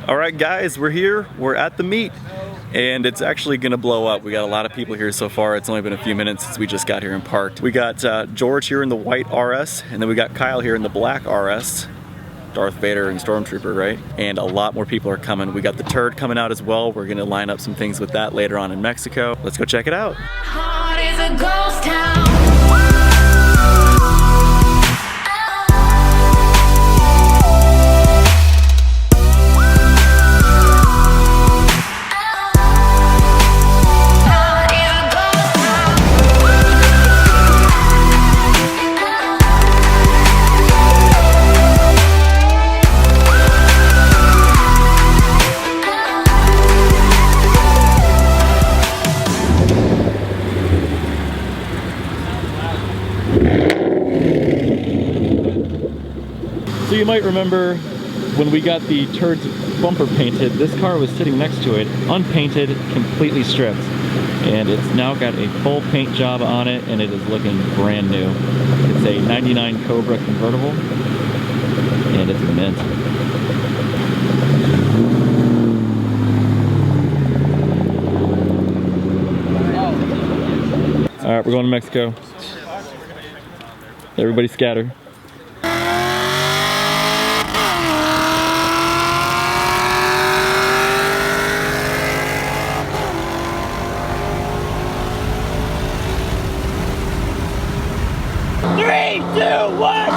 Alright guys, we're here, we're at the meet, and it's actually gonna blow up. We got a lot of people here so far. It's only been a few minutes since we just got here and parked. We got George here in the white RS, and then we got Kyle here in the black RS. Darth Vader and Stormtrooper, right? And a lot more people are coming. We got the Turd coming out as well. We're gonna line up some things with that later on in Mexico. Let's go check it out. Heart is a ghost town. So you might remember when we got the Turd's bumper painted, this car was sitting next to it, unpainted, completely stripped. And it's now got a full paint job on it, and it is looking brand new. It's a 99 Cobra convertible, and it's mint. All right, we're going to Mexico. Everybody scatter. Three, two, one.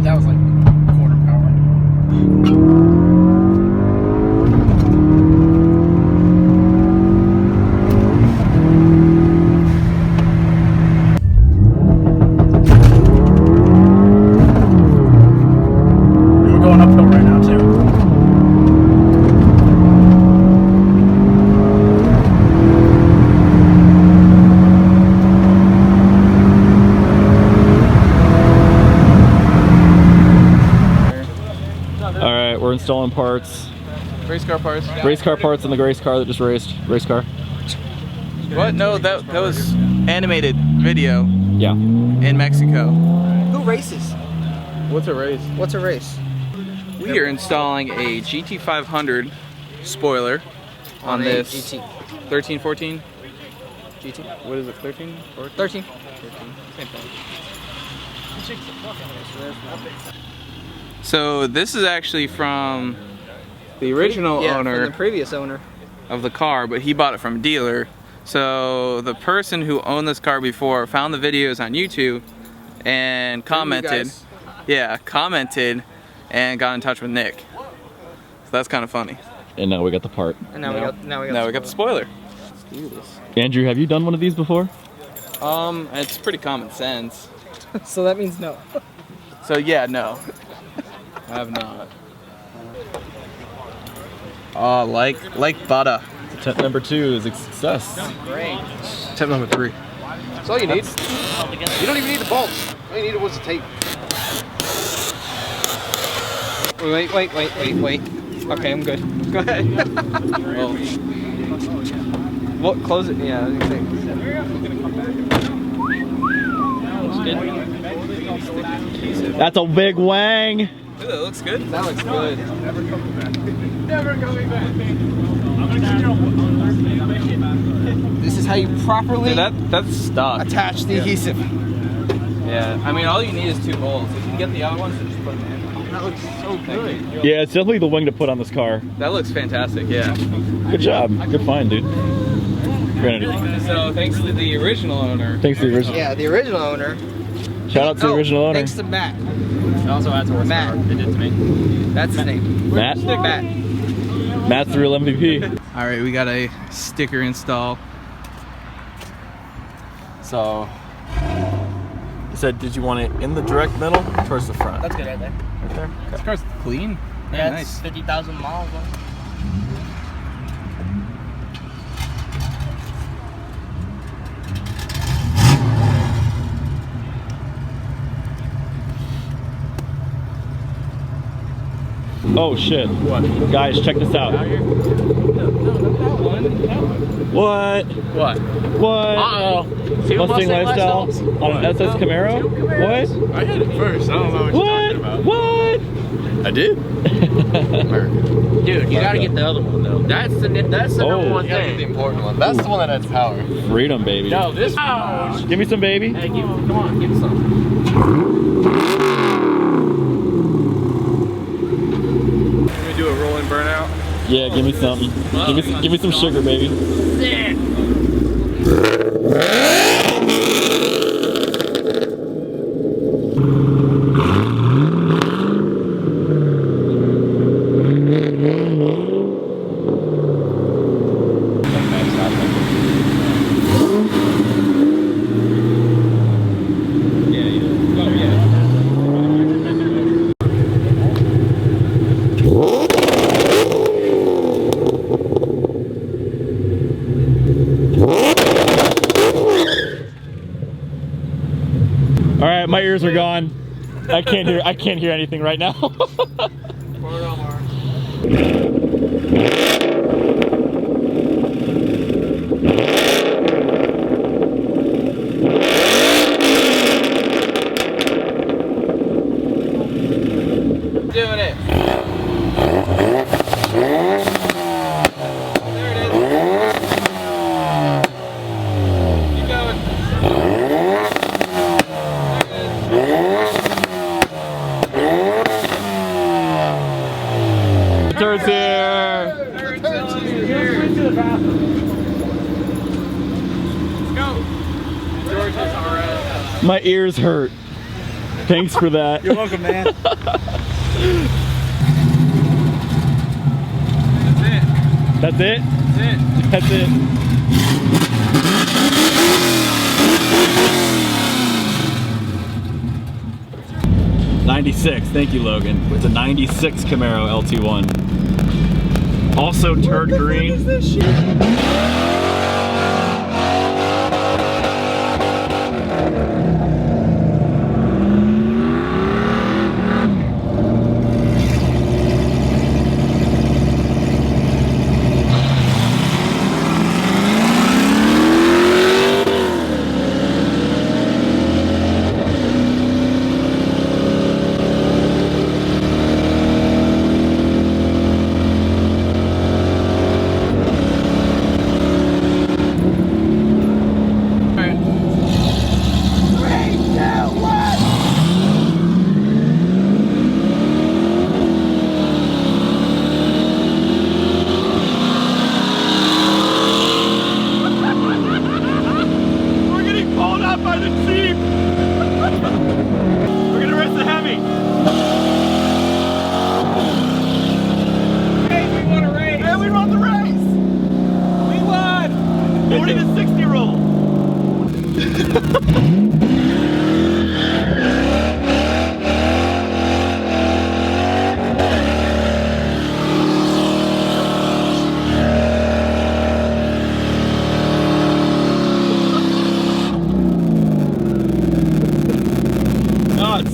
That was like quarter power. We're going uphill right now too. Alright, we're installing parts. Race car parts. Race car parts in the race car that just raced. Race car. What? No, that was animated video Yeah. in Mexico. Who races? What's a race? What's a race? We are installing a GT500 spoiler on a this GT. 13, 14? GT? What is it, 13? 13. 13. Same thing. So this is actually from the original owner From the previous owner. of the car, but he bought it from a dealer. So the person who owned this car before found the videos on YouTube and commented. Yeah, commented and got in touch with Nick. So that's kind of funny. And now we got the part. And now we got the spoiler. Let's do this. Andrew, have you done one of these before? It's pretty common sense. So that means no. So yeah, no. I have not. Oh, like butter. Attempt number 2 is a success. Great. Tip number 3. That's all you need. You don't even need the bolts. All you needed was the tape. Wait. Okay, I'm good. Go ahead. Well, close it. Yeah. That's a big wang. Ooh, that looks good. That looks good. Never coming back. This is how you properly Dude, that's stock. attach the adhesive. Yeah, I mean, all you need is 2 bolts. If you can get the other ones, then just put them in. That looks so good. Yeah, it's definitely the wing to put on this car. That looks fantastic, yeah. Good job. Good find, dude. Granted. So thanks to the original owner. Thanks to the original. Yeah, the original owner. Shout out to the original owner. Thanks to Matt. It also adds a Matt. They did to me. That's his name. Matt? Matt. Matt's the real MVP. All right, we got a sticker install. So, you said, did you want it in the direct middle or towards the front? That's good right there. Right there? This car's clean. Very Yeah, nice. it's 50,000 miles. Though. Oh shit. What? Guys, check this out. What? What? What? Uh-oh. See what Mustang lifestyle on an SS Camaro? What? I hit it first. I don't know what you're talking about. What? I did? Dude, you gotta get the other one though. That's the number one You gotta get the thing. important one. That's the one that has power. Freedom, baby. No, this. Oh, Give me some, baby. hey, come on, give me some. Can we do a rolling burnout? Yeah, give me something. Give me some sugar, baby. All right, my ears are gone. I can't hear anything right now. Doing it. There it is. Keep going. Turds here. My ears hurt. Thanks for that. You're welcome, man. That's it? That's it. 96, thank you, Logan. It's a 96 Camaro LT1. Also turd green.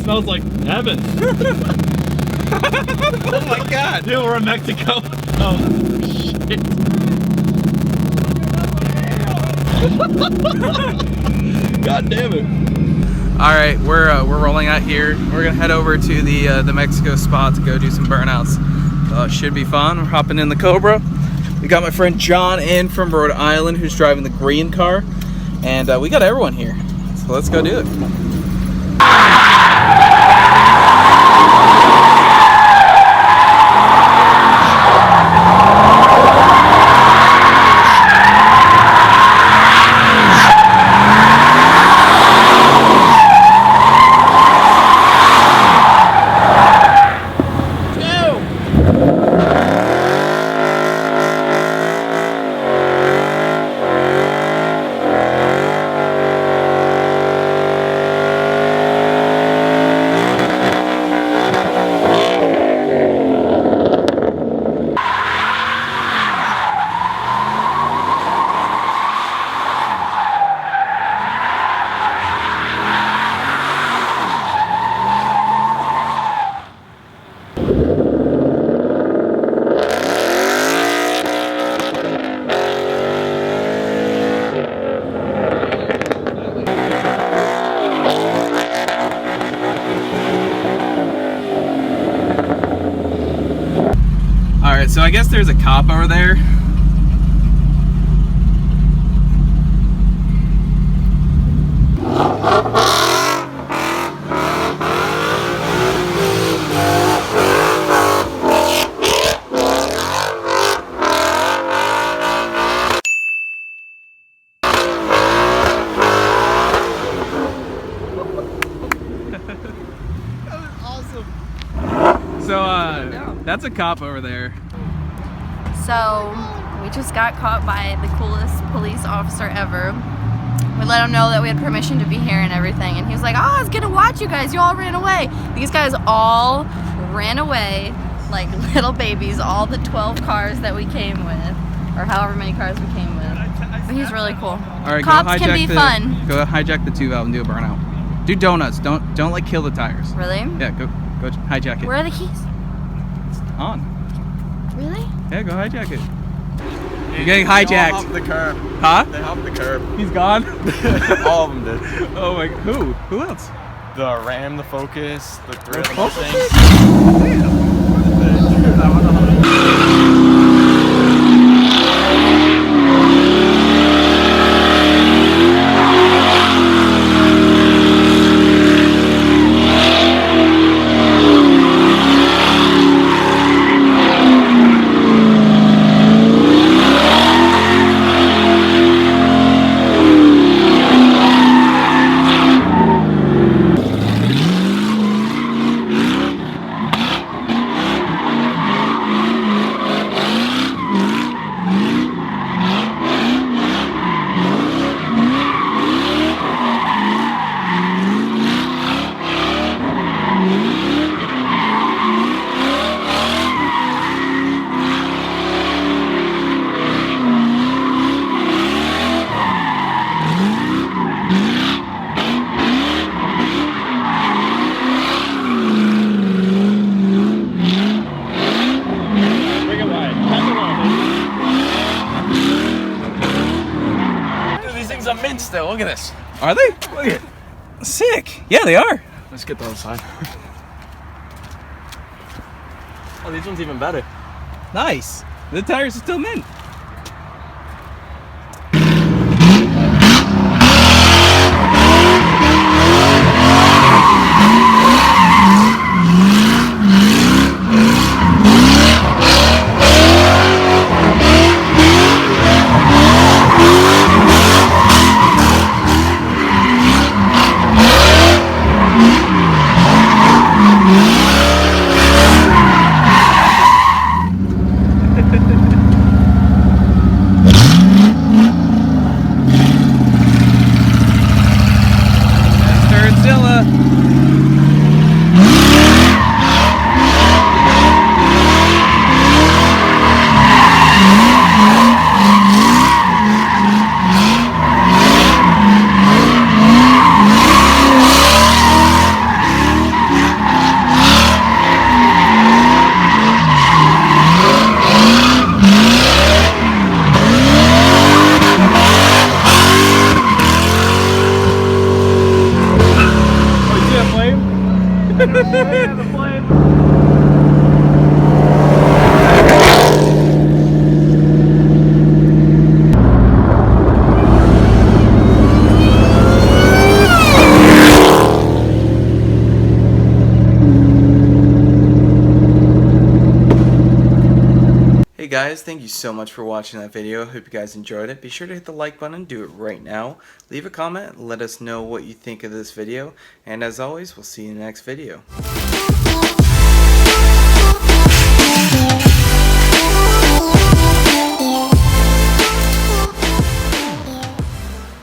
Smells like heaven. Oh my god. Dude, we're in Mexico. Oh, shit. God damn it. All right, we're rolling out here. We're gonna head over to the Mexico spot to go do some burnouts. Should be fun. We're hopping in the Cobra. We got my friend John in from Rhode Island who's driving the green car, and we got everyone here. So let's go do it. I guess there's a cop over there. So, that's a cop over there. So we just got caught by the coolest police officer ever. We let him know that we had permission to be here and everything, and he was like, "Oh, I was gonna watch you guys. You all ran away." These guys all ran away like little babies. All the 12 cars that we came with, or however many cars we came with. But he's really cool. All right, Cops go can be fun. Go hijack the 2 valve and do a burnout. Do donuts. Don't like kill the tires. Really? Yeah, go hijack it. Where are the keys? On. Really? Yeah, go hijack it. You're getting hijacked. Off the curb. Huh? They hopped the curb. He's gone. All of them did. Oh my. Who? Who else? The Ram, the Focus, the three The of Focus? Still, look at this. Are they? Look at it. Sick. Yeah, they are. Let's get the other side. Oh, these ones even better. Nice. The tires are still mint. Turdzilla. Hey guys, thank you so much for watching that video. Hope you guys enjoyed it. Be sure to hit the like button, do it right now. Leave a comment, let us know what you think of this video. And as always, we'll see you in the next video.